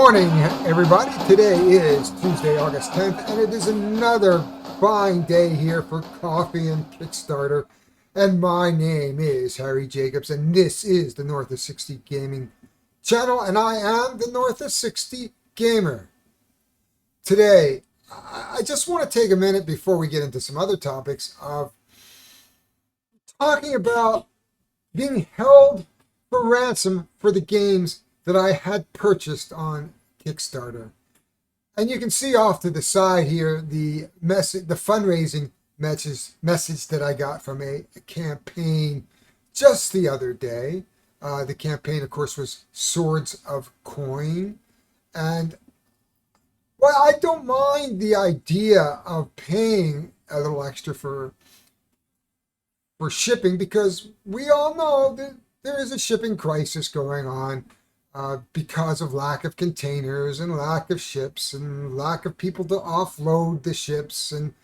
morning, everybody. Today is Tuesday, August 10th, and it is another fine day here for Coffee and Kickstarter. And my name is Harry Jacobs, and this is the North of 60 Gaming channel, and I am the North of 60 Gamer. Today, I just want to take a minute before we get into some other topics of talking about being held for ransom for the games that I had purchased on Kickstarter. And you can see off to the side here the fundraising message that I got from a campaign just the other day. The campaign, of course, was Swords of Coin. And well, I don't mind the idea of paying a little extra for shipping, because we all know that there is a shipping crisis going on. Because of lack of containers and lack of ships and lack of people to offload the ships and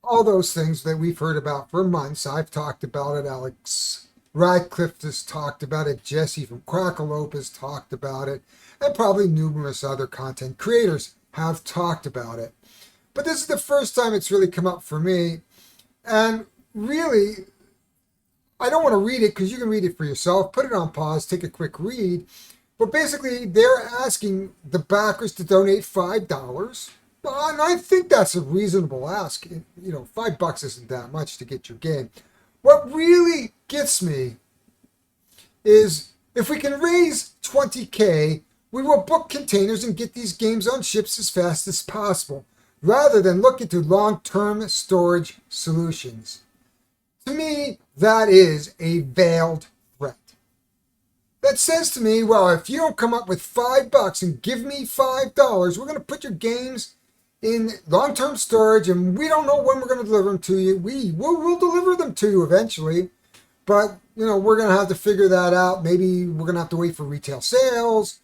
all those things that we've heard about for months. I've talked about it. Alex Radcliffe has talked about it. Jesse from Crackalope has talked about it. And probably numerous other content creators have talked about it. But this is the first time it's really come up for me. And really, I don't want to read it because you can read it for yourself. Put it on pause, take a quick read. But basically, they're asking the backers to donate $5. And I think that's a reasonable ask. You know, $5 isn't that much to get your game. What really gets me is if we can raise $20K, we will book containers and get these games on ships as fast as possible, rather than look into long-term storage solutions. To me, that is a veiled threat. That says to me, well, if you don't come up with $5 and give me $5, we're going to put your games in long-term storage, and we don't know when we're going to deliver them to you. We'll deliver them to you eventually, but you know, we're going to have to figure that out. Maybe we're going to have to wait for retail sales,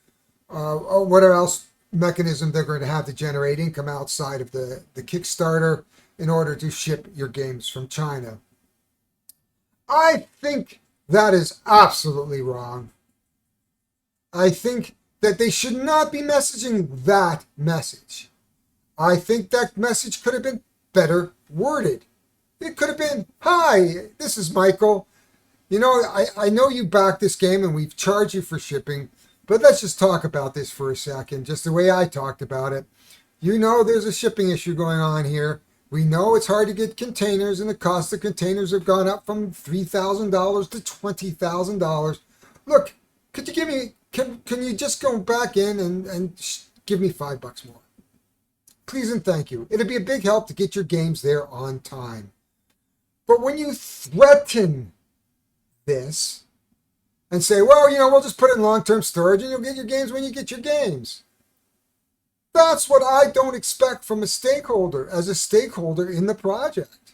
or whatever else mechanism they're going to have to generate income outside of the Kickstarter in order to ship your games from China. I think that is absolutely wrong. I think that they should not be messaging that message. I think that message could have been better worded. It could have been, hi, this is Michael. You know, I know you backed this game and we've charged you for shipping, but let's just talk about this for a second, just the way I talked about it. You know there's a shipping issue going on here. We know it's hard to get containers, and the cost of containers have gone up from $3,000 to $20,000. Look, could you give me, can you just go back in and give me $5 more? Please and thank you. It'd be a big help to get your games there on time. But when you threaten this and say, well, you know, we'll just put it in long-term storage and you'll get your games when you get your games. That's what I don't expect from a stakeholder, as a stakeholder in the project.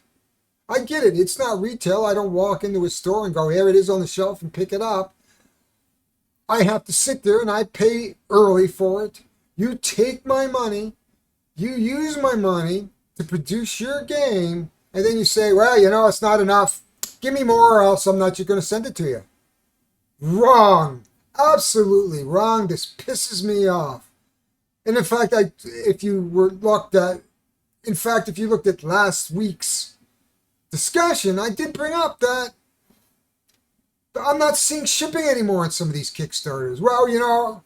I get it. It's not retail. I don't walk into a store and go, here it is on the shelf, and pick it up. I have to sit there and I pay early for it. You take my money. You use my money to produce your game. And then you say, well, you know, it's not enough. Give me more or else I'm not going to send it to you. Wrong. Absolutely wrong. This pisses me off. And in fact, if you looked at last week's discussion, I did bring up that I'm not seeing shipping anymore on some of these Kickstarters. Well, you know,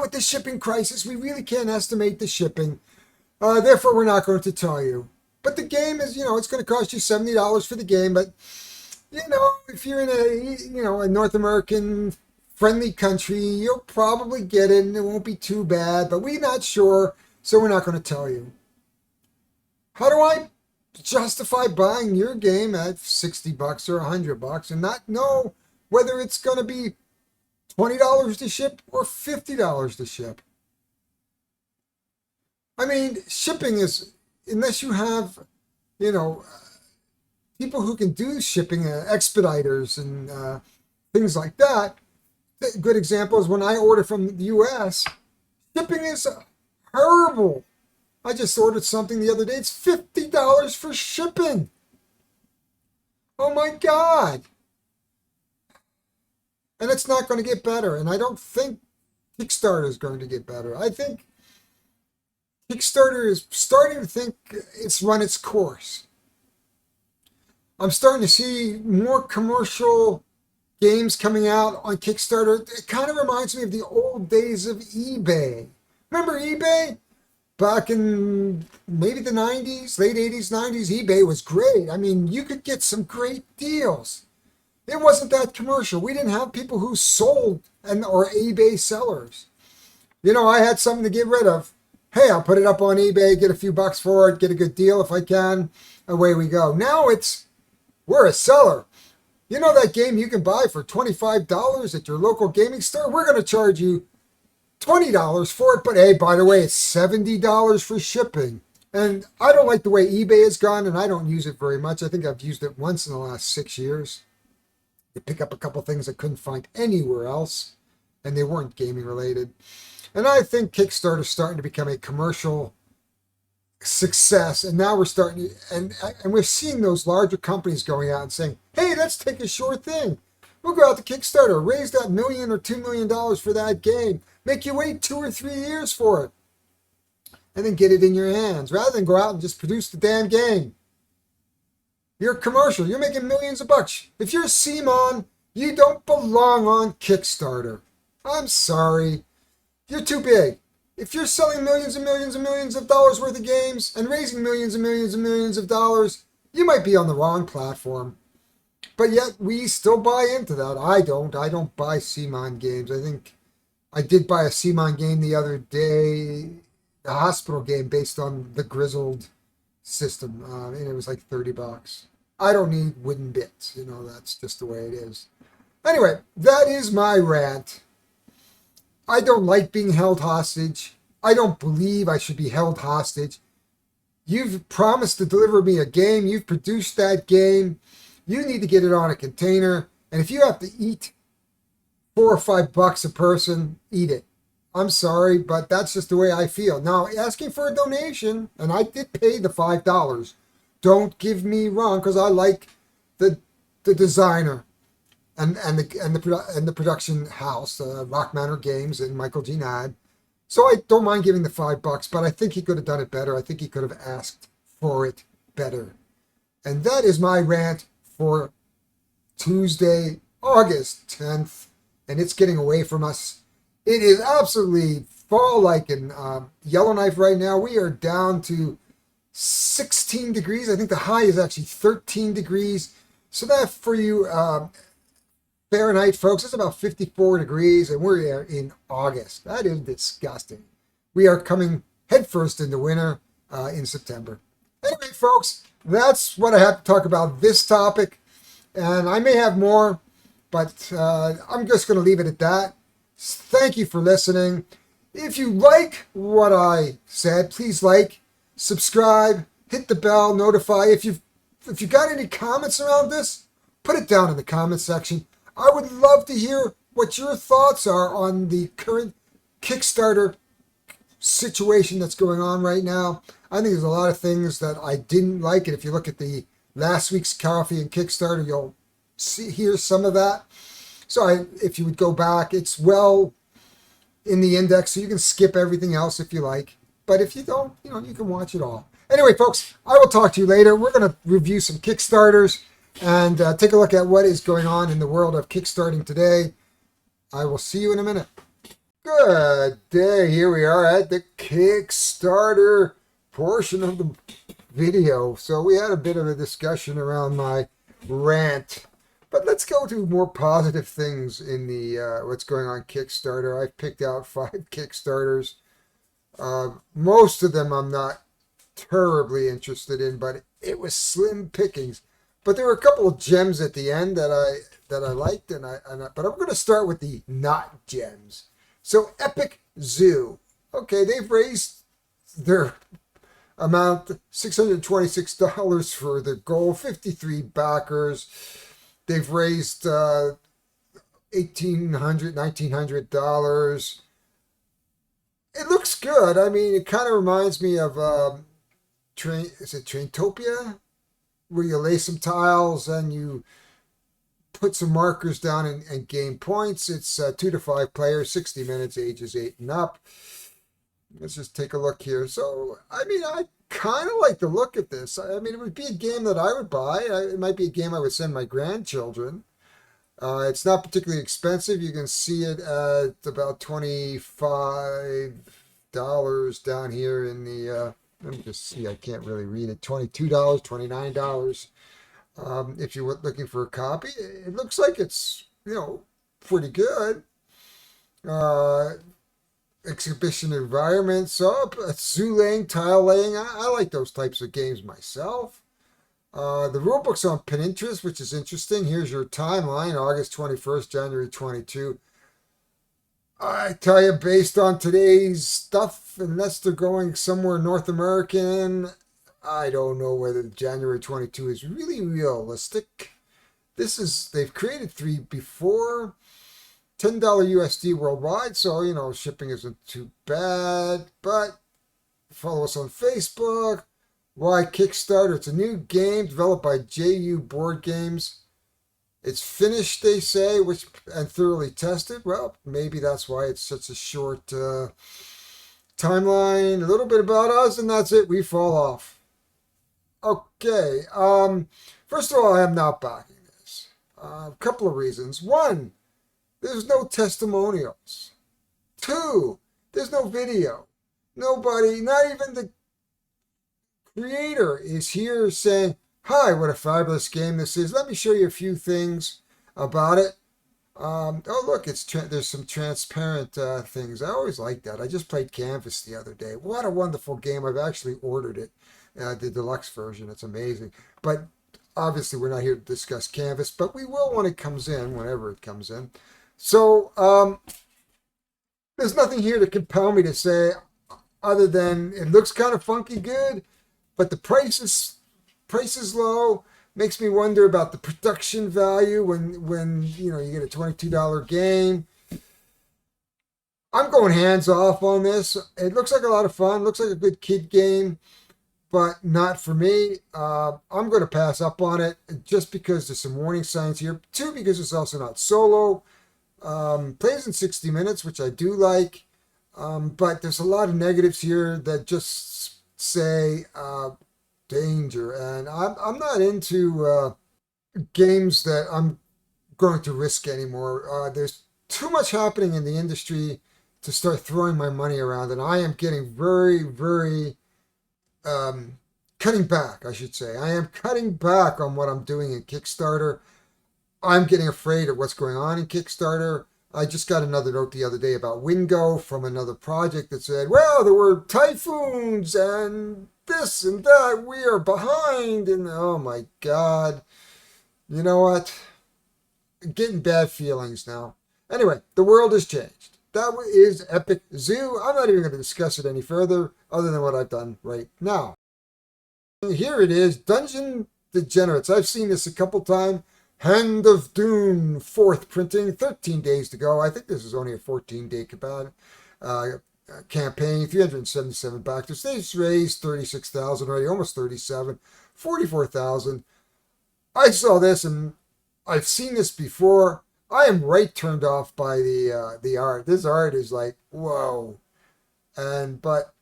with the shipping crisis, we really can't estimate the shipping. Therefore, we're not going to tell you. But the game is, you know, it's going to cost you $70 for the game. But, you know, if you're in a North American friendly country, you'll probably get it and it won't be too bad, but we're not sure, so we're not going to tell you. How do I justify buying your game at $60 or $100 and not know whether it's going to be $20 to ship or $50 to ship? I mean, shipping is, unless you have, you know, people who can do shipping, expediters and things like that. A good example is when I order from the US, shipping is horrible. I just ordered something the other day. It's $50 for shipping. Oh my God. And it's not going to get better. And I don't think Kickstarter is going to get better. I think Kickstarter is starting to think it's run its course. I'm starting to see more commercial games coming out on Kickstarter. It kind of reminds me of the old days of eBay. Remember eBay? Back in maybe the 90s, late 80s, 90s, eBay was great. I mean, you could get some great deals. It wasn't that commercial. We didn't have people who sold and or eBay sellers. I had something to get rid of. Hey, I'll put it up on eBay, get a few bucks for it, get a good deal if I can. Away we go. Now we're a seller. You know that game you can buy for $25 at your local gaming store? We're going to charge you $20 for it, but hey, by the way, it's $70 for shipping. And I don't like the way eBay has gone, and I don't use it very much. I think I've used it once in the last 6 years. To pick up a couple things I couldn't find anywhere else, and they weren't gaming related. And I think Kickstarter's starting to become a commercial success, and now we're starting to, and we're seeing those larger companies going out and saying, hey, let's take a sure thing. We'll go out to Kickstarter, raise that $1 million or $2 million for that game, make you wait 2 or 3 years for it, and then get it in your hands, rather than go out and just produce the damn game. You're a commercial, you're making millions of bucks. If you're CMON, you don't belong on Kickstarter. I'm sorry. You're too big. If you're selling millions and millions and millions of dollars worth of games and raising millions and millions and millions of dollars, you might be on the wrong platform. But yet we still buy into that. I don't buy CMON games. I think I did buy a CMON game the other day, a hospital game based on the Grizzled system, and it was like $30. I don't need wooden bits. That's just the way it is. Anyway, that is my rant. I don't like being held hostage. I don't believe I should be held hostage. You've promised to deliver me a game. You've produced that game. You need to get it on a container. And if you have to eat $4 or $5 a person, eat it. I'm sorry, but that's just the way I feel. Now, asking for a donation, and I did pay the $5. Don't give me wrong, because I like the designer and the production house, Rock Manor Games and Michael G. Nadd. So I don't mind giving the $5, but I think he could have done it better. I think he could have asked for it better. And that is my rant for Tuesday, August 10th, and it's getting away from us. It is absolutely fall-like in Yellowknife right now. We are down to 16 degrees. I think the high is actually 13 degrees. So that for you Fahrenheit, folks, it's about 54 degrees, and we're in August. That is disgusting. We are coming headfirst into winter in September. Anyway, folks, that's what I have to talk about this topic. And I may have more, but I'm just going to leave it at that. Thank you for listening. If you like what I said, please like, subscribe, hit the bell, notify. If you got any comments around this, put it down in the comment section. I would love to hear what your thoughts are on the current Kickstarter situation that's going on right now. I think there's a lot of things that I didn't like, and if you look at the last week's Coffee and Kickstarter, you'll hear some of that. So if you would go back, it's well in the index, so you can skip everything else if you like. But if you don't, you can watch it all. Anyway, folks, I will talk to you later. We're going to review some Kickstarters and take a look at what is going on in the world of Kickstarting today. I will see you in a minute. Good day. Here we are at the Kickstarter portion of the video. So we had a bit of a discussion around my rant. But let's go to more positive things in the what's going on Kickstarter. I've picked out 5 Kickstarters. Most of them I'm not terribly interested in, but it was slim pickings. But there were a couple of gems at the end that I liked, but I'm going to start with the not gems. So Epic Zoo. Okay, they've raised their amount, $626 for the goal, 53 backers. They've raised $1,900 It looks good. I mean, it kind of reminds me of Traintopia, where you lay some tiles and you put some markers down and gain points. It's 2 to 5 players, 60 minutes, ages 8 and up. Let's just take a look here. So, I mean, I kind of like the look at this. I mean, it would be a game that I would buy. It might be a game I would send my grandchildren. It's not particularly expensive. You can see it at about $25 down here in the, let me just see, I can't really read it, $22, $29. If you're looking for a copy, it looks like it's, pretty good. Exhibition environment, so zoo laying, tile laying. I like those types of games myself. The rulebook's on Pinterest, which is interesting. Here's your timeline, August 21st, January 22. I tell you, based on today's stuff, unless they're going somewhere North American, I don't know whether January 22 is really realistic. They've created 3 before. $10 USD worldwide, so, shipping isn't too bad. But follow us on Facebook. Why Kickstarter? It's a new game developed by JU Board Games. It's finished, they say, and thoroughly tested. Well, maybe that's why it's such a short timeline. A little bit about us, and that's it. We fall off. Okay. First of all, I am not backing this. A couple of reasons. One, there's no testimonials. 2, there's no video. Nobody, not even the creator, is here saying, hi, what a fabulous game this is. Let me show you a few things about it. Oh, look, there's some transparent things. I always like that. I just played Canvas the other day. What a wonderful game. I've actually ordered it, the deluxe version. It's amazing. But obviously, we're not here to discuss Canvas, but we will when it comes in, whenever it comes in. So, there's nothing here to compel me to say other than it looks kind of funky good, but the price is low. Makes me wonder about the production value when you get a $22 game. I'm going hands off on this. It looks like a lot of fun. Looks like a good kid game, but not for me. I'm going to pass up on it just because there's some warning signs here. 2, because it's also not solo. Plays in 60 minutes, which I do like, but there's a lot of negatives here that just say danger, and I'm not into games that I'm going to risk anymore. There's too much happening in the industry to start throwing my money around, and I am getting very, very cutting back, I should say. I am cutting back on what I'm doing in Kickstarter. I'm getting afraid of what's going on in Kickstarter. I just got another note the other day about Wingo from another project that said, well, there were typhoons and this and that. We are behind. And oh my God. You know what? I'm getting bad feelings now. Anyway, the world has changed. That is Epic Zoo. I'm not even going to discuss it any further other than what I've done right now. Here it is, Dungeon Degenerates. I've seen this a couple times. Hand of Doom, 4th printing, 13 days to go. I think this is only a 14-day campaign, 377 backers. They've raised 36,000 already, almost 37, 44,000. I saw this and I've seen this before. I am right turned off by the art. This art is like, whoa. But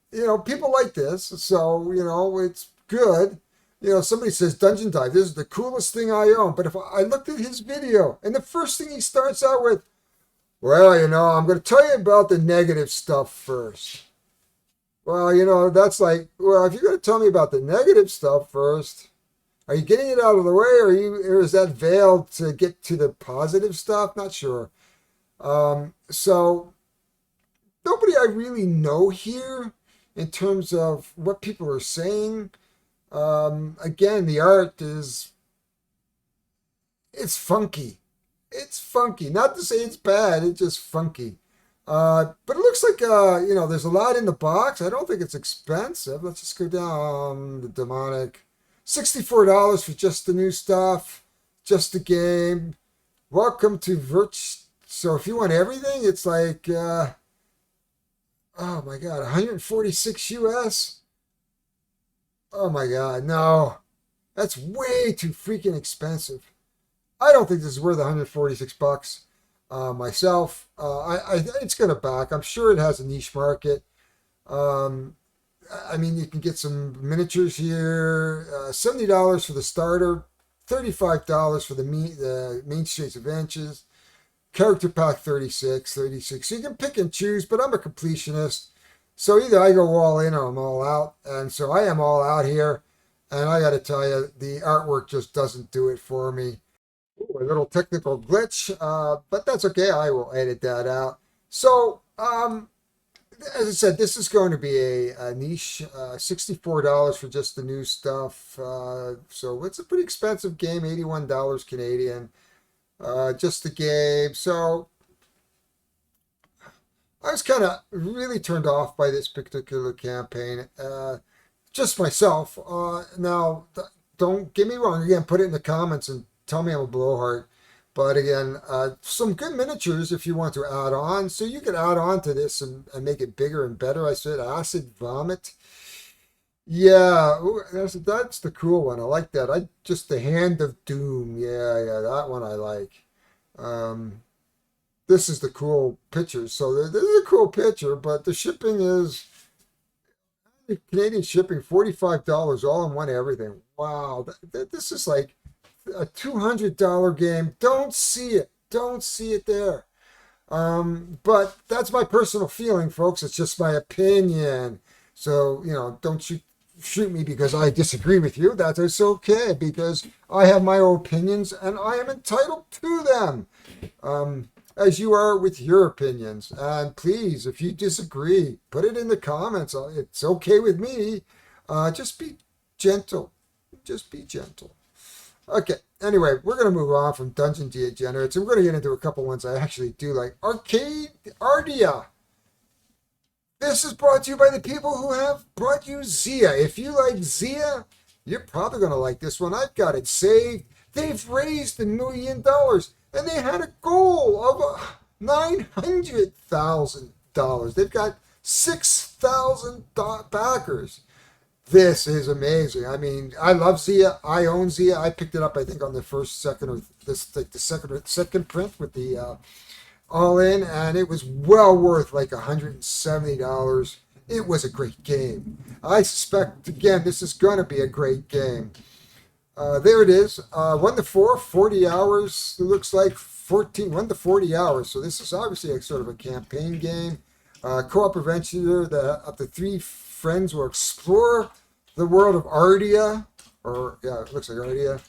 people like this, so it's good. Somebody says Dungeon Dive, this is the coolest thing I own. But if I looked at his video, and the first thing he starts out with, well, I'm going to tell you about the negative stuff first. Well, that's like, well, if you're going to tell me about the negative stuff first, are you getting it out of the way, or is that veiled to get to the positive stuff? Not sure. So nobody I really know here in terms of what people are saying. Again, the art it's funky. It's funky. Not to say it's bad, it's just funky. But it looks like, there's a lot in the box. I don't think it's expensive. Let's just go down the demonic. $64 for just the new stuff, just the game. Welcome to So if you want everything, it's like, oh my God, 146 US. Oh my God, no. That's way too freaking expensive. I don't think this is worth 146 bucks myself. It's going to back. I'm sure it has a niche market. Um, I mean, you can get some miniatures here. $70 for the starter, $35 for the Main Streets Adventures. Character pack 36. So you can pick and choose, but I'm a completionist. So either I go all in or I'm all out. And so I am all out here. And I got to tell you, the artwork just doesn't do it for me. Ooh, a little technical glitch, but that's okay. I will edit that out. So, as I said, this is going to be a niche, $64 for just the new stuff. So it's a pretty expensive game, $81 Canadian, just the game. So I was kind of really turned off by this particular campaign, just myself. Now, don't get me wrong. Again, put it in the comments and tell me I'm a blowhard. But again, some good miniatures if you want to add on. So you could add on to this and make it bigger and better. I said acid vomit. Yeah, ooh, that's the cool one. I like that. I just the Hand of Doom. Yeah, that one I like. Um, this is the cool picture. So this is a cool picture, but the shipping is Canadian shipping, $45 all in one everything. Wow, this is like a $200 game. Don't see it. Don't see it there. But that's my personal feeling, folks. It's just my opinion. So, don't shoot me because I disagree with you. That is okay because I have my own opinions and I am entitled to them. As you are with your opinions. And please, if you disagree, put it in the comments. It's okay with me. Just be gentle. Just be gentle. Okay, anyway, we're going to move on from Dungeon Degenerates, and we're going to get into a couple ones I actually do like. Ayrdia. This is brought to you by the people who have brought you Zia. If you like Zia, you're probably going to like this one. I've got it saved. They've raised $1 million, and they had a goal of $900,000. They've got 6,000 backers. This is amazing. I mean, I love Zia. I own Zia. I picked it up, I think, on the second print with the all in, and it was well worth like $170. It was a great game. I suspect, again, this is going to be a great game. There it is. 1 to 4, 40 hours. It looks like 1 to 40 hours. So this is obviously sort of a campaign game. Co-op adventure that up to 3 friends will explore the world of Ayrdia, it looks like Ayrdia.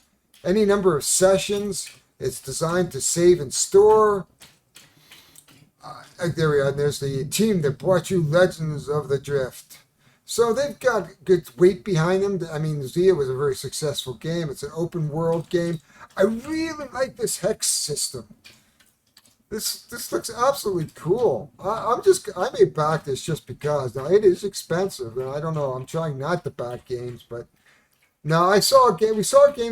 Any number of sessions. It's designed to save and store. There we are. And there's the team that brought you Legends of the Drift. So they've got good weight behind them. I mean, Zia was a very successful game. It's an open world game. I really like this hex system. This looks absolutely cool. I may back this just because. Now it is expensive, and I don't know. I'm trying not to back games, but now we saw a game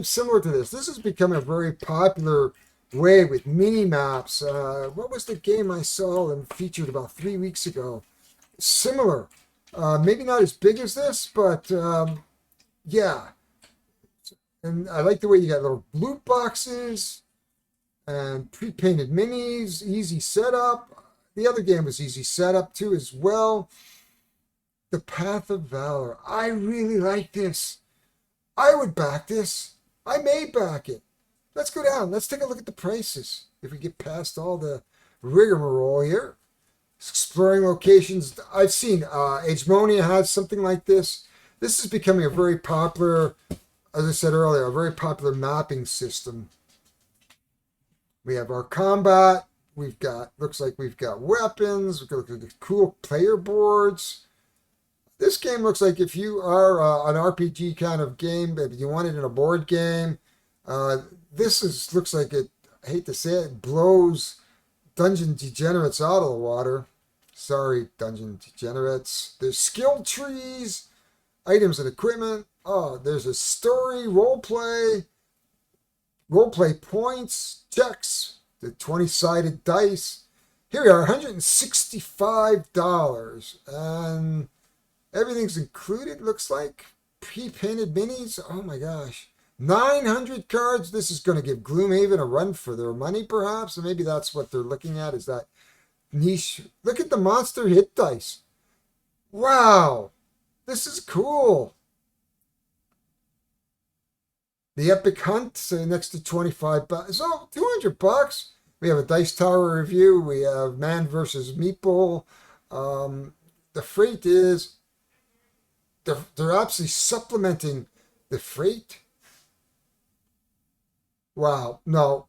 similar to this. This has become a very popular way with mini maps. What was the game I saw and featured about 3 weeks ago? Similar. Maybe not as big as this, but yeah. And I like the way you got little loot boxes and pre-painted minis, easy setup. The other game was easy setup too as well. The Path of Valor. I really like this. I would back this. I may back it. Let's go down. Let's take a look at the prices. If we get past all the rigmarole here. Exploring locations. I've seen Agemonia has something like this. This is becoming a very popular, as I said earlier, a very popular mapping system. We have our combat. Looks like we've got weapons. We've got cool player boards. This game looks like if you are an RPG kind of game, if you want it in a board game, looks like it, I hate to say it, blows Dungeon Degenerates out of the water. Sorry, Dungeon Degenerates. There's skill trees, items and equipment. Oh, there's a story, roleplay points, checks, the 20-sided dice. Here we are, $165. And everything's included, looks like. Pre-painted minis. Oh my gosh. 900 cards. This is going to give Gloomhaven a run for their money, perhaps. And maybe that's what they're looking at, is that niche. Look at the monster hit dice. Wow. This is cool. The Epic Hunt, so next to 25 bucks. So $200. We have a Dice Tower review. We have Man versus Meeple. The freight is, they're absolutely supplementing the freight. Wow. No,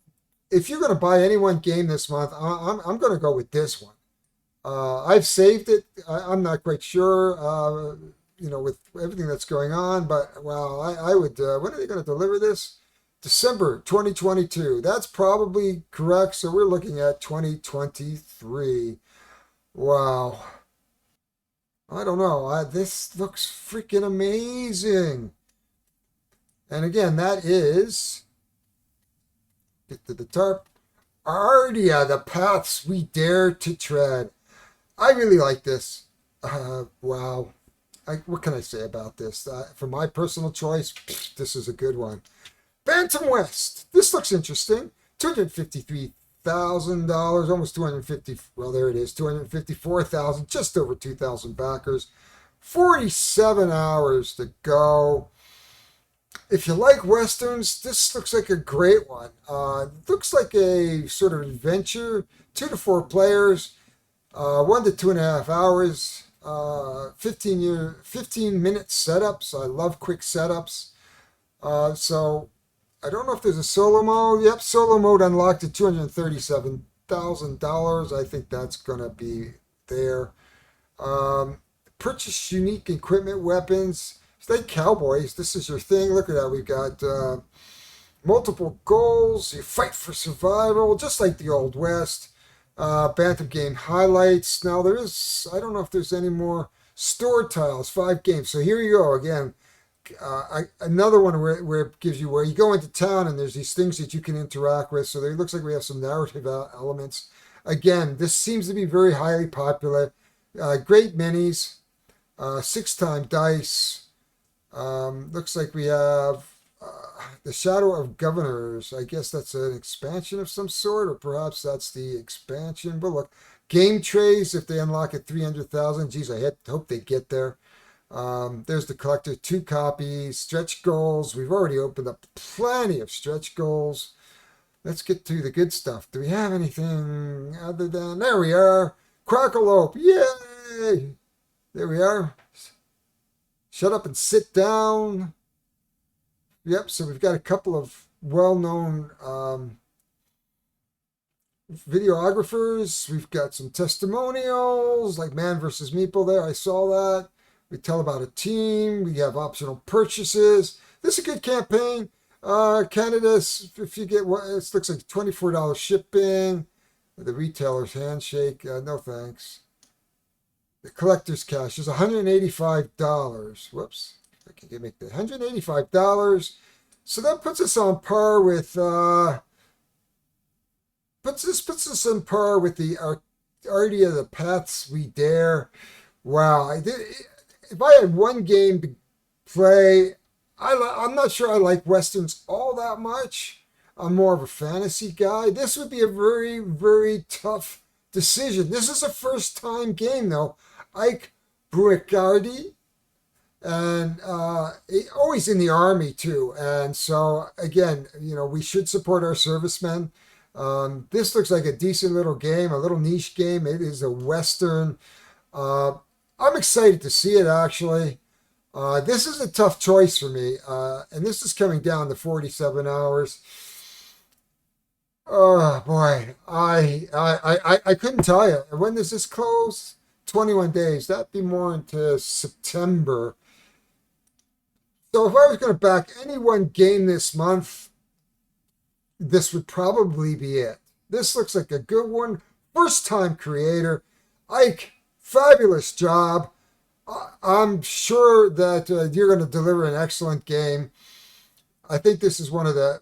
if you're going to buy any one game this month, I'm going to go with this one. I've saved it. I'm not quite sure, with everything that's going on, but well, I would, when are they going to deliver this? December 2022. That's probably correct. So we're looking at 2023. Wow. I don't know. This looks freaking amazing. And again, that is, get to the tarp, Ayrdia, the paths we dare to tread. I really like this. Wow. What can I say about this? For my personal choice, this is a good one. Bantam West. This looks interesting. $253,000, almost 250. Well, there it is. 254,000, just over 2,000 backers. 47 hours to go. If you like westerns, this looks like a great one. Looks like a sort of adventure. 2 to 4 players. 1 to 2.5 hours. 15-minute setups. I love quick setups. So I don't know if there's a solo mode. Yep, solo mode unlocked at $237,000. I think that's gonna be there. Purchase unique equipment, weapons. Stay cowboys. This is your thing. Look at that. We've got multiple goals. You fight for survival, just like the Old West. Bantam game highlights. Now there is, I don't know if there's any more store tiles. 5 games. So here you go again. Another one where it gives you, where you go into town and there's these things that you can interact with. So there looks like we have some narrative elements. Again, this seems to be very highly popular. Great minis. 6-time dice. Looks like we have the Shadow of Governors. I guess that's an expansion of some sort, or perhaps that's the expansion. But look, game trays, if they unlock at 300,000, geez, I hope they get there. There's the collector, 2 copies. Stretch goals. We've already opened up plenty of stretch goals. Let's get to the good stuff. Do we have anything other than, there we are. Crackalope. Yay! There we are. Shut up and sit down. Yep, so we've got a couple of well-known videographers. We've got some testimonials, like Man versus Meeple there. I saw that. We tell about a team. We have optional purchases. This is a good campaign. Canada, if you get, it looks like $24 shipping. The retailer's handshake. No thanks. The collector's cash is $185. Whoops. I can make that $185. So that puts us on par with puts us on par with the Ayrdia, the Paths We Dare. Wow. If I had one game to play, I'm not sure I like westerns all that much. I'm more of a fantasy guy. This would be a very, very tough decision. This is a first-time game, though. Ike Bruicardi, and always in the army too. And so again, we should support our servicemen. This looks like a decent little game, a little niche game. It is a western. I'm excited to see it actually. This is a tough choice for me, and this is coming down to 47 hours. Oh boy, I couldn't tell you. When does this close? 21 days. That'd be more into September. So if I was going to back any one game this month, this would probably be it. This looks like a good one. First time creator. Ike, fabulous job. I'm sure that you're going to deliver an excellent game. I think this is one of the,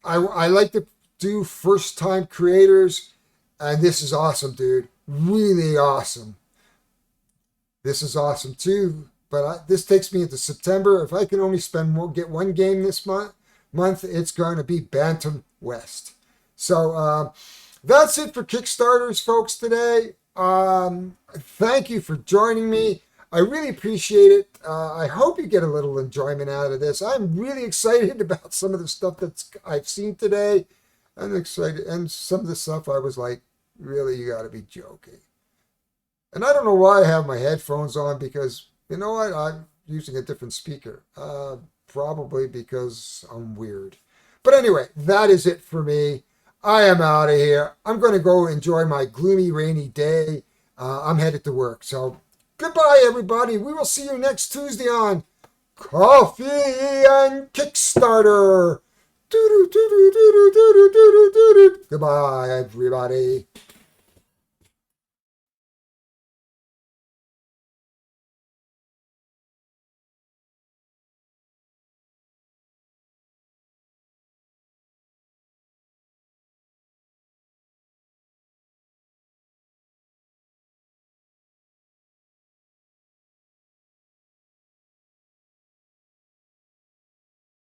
I like to do first time creators, and this is awesome, dude. Really awesome. This is awesome too, but this takes me into September. If I can only get one game this month, month, it's going to be Bantam West. So that's it for Kickstarters, folks, today. Thank you for joining me. I really appreciate it. I hope you get a little enjoyment out of this. I'm really excited about some of the stuff that I've seen today. I'm excited. And some of the stuff I was like, really, you got to be joking. And I don't know why I have my headphones on because, you know what, I'm using a different speaker. Probably because I'm weird. But anyway, that is it for me. I am out of here. I'm going to go enjoy my gloomy, rainy day. I'm headed to work. So goodbye, everybody. We will see you next Tuesday on Coffee and Kickstarter. Goodbye, everybody.